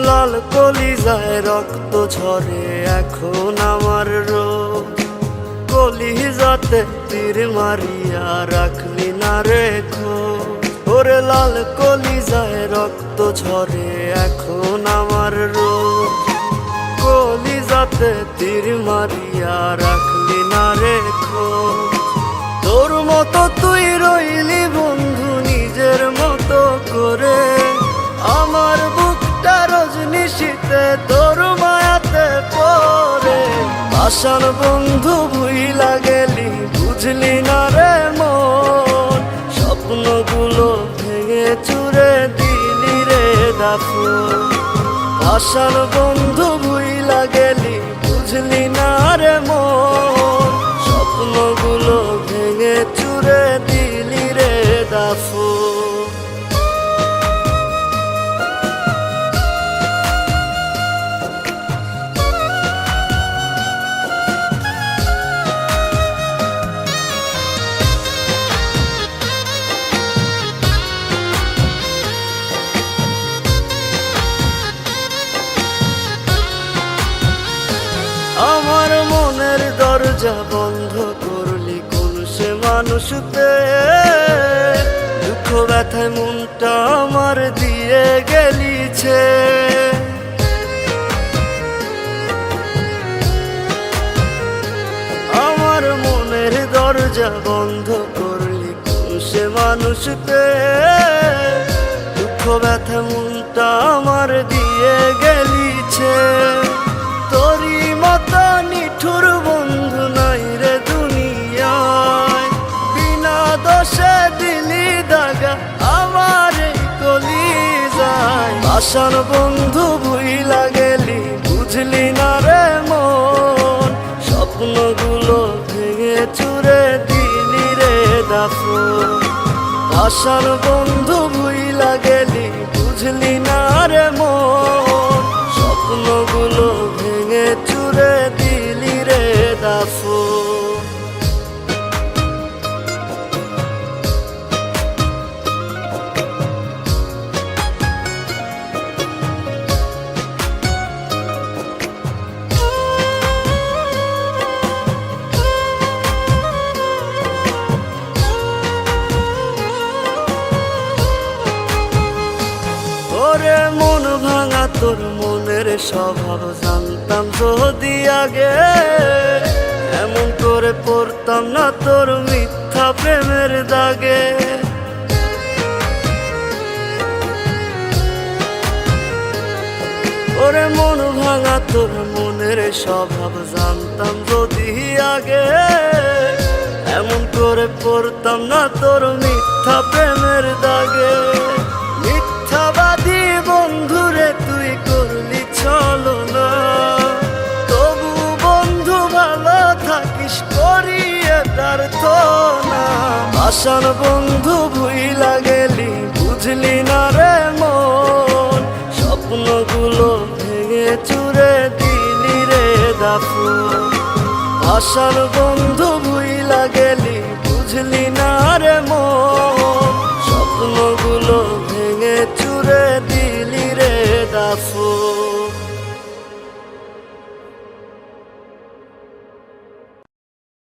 লাল কলিজায় রক্ত ঝরে এখন আমার রোগ, কলিজাতে তীর মারিয়া রাখলি না রেখো। ওরে লাল কলিজায় রক্ত ঝরে এখন আমার রোগ, কলিজাতে তীর মারিয়া রাখলি না রেখো। তোর মতো তুই রইলি বন্ধু নিজের মতো করে, আমার বুকটা রজনীশীতে তোর মায়াতে পড়ে। আশার বন্ধু ভুইলা গেলি বুঝলি না রে মন, স্বপ্নগুলো ভেঙে চুরে দিলি রে দাফন। আশার বন্ধু ভুইলা গেলি বুঝলি না রে মন, স্বপ্নগুলো ভেঙে চুরে দিলি রে দাফন। আমার মনের দরজা বন্ধ করলি কোন সে মানুষতে, দুঃখ ব্যথায় মনটা আমার দিয়ে গেলিছে। আমার মনের দরজা বন্ধ করলি কোন সে মানুষতে, দুঃখ ব্যথায় মনটা আমার দিয়ে গেলিছে। তোরি মতো নিঠুর বন্ধু নাই রে দুনিয়ায়, বিনা দোষে দিলি দাগা আমার এই কলিজায়। আশার বন্ধু ভুইলা গেলি বুঝলি না রে মন, স্বপ্নগুলো ভেঙে চুরে দিলি রে দাফন। আশার বন্ধু ভুইলা গেলি বুঝলি না রে মন, স্বপ্নগুলো ভেঙে চুরে দিলি রে দাফন। ওরে মন ভাঙা তোর মনের স্বভাব জানতাম যদি আগে, এমন করে পড়তাম না তোর মিথ্যা প্রেমের দাগে। ওরে মন ভাঙা তোর মনের স্বভাব জানতাম যদি আগে, এমন করে পড়তাম না তোর মিথ্যা প্রেমের দাগে। মিথ্যাবাদী বন্ধুরে তুই করলি ছলনা, তবু বন্ধু ভালো থাকিস করিয়ে প্রার্থনা। আশার বন্ধু ভুইলা গেলি বুঝলি না রে মন, স্বপ্নগুলো ভেঙে চুরে দিলি রে দাফন। আশার বন্ধু ভুইলা গেলি বুঝলি না রে মন, স্বপ্নগুলো ভেঙে চুরে দিলি রে দাফন।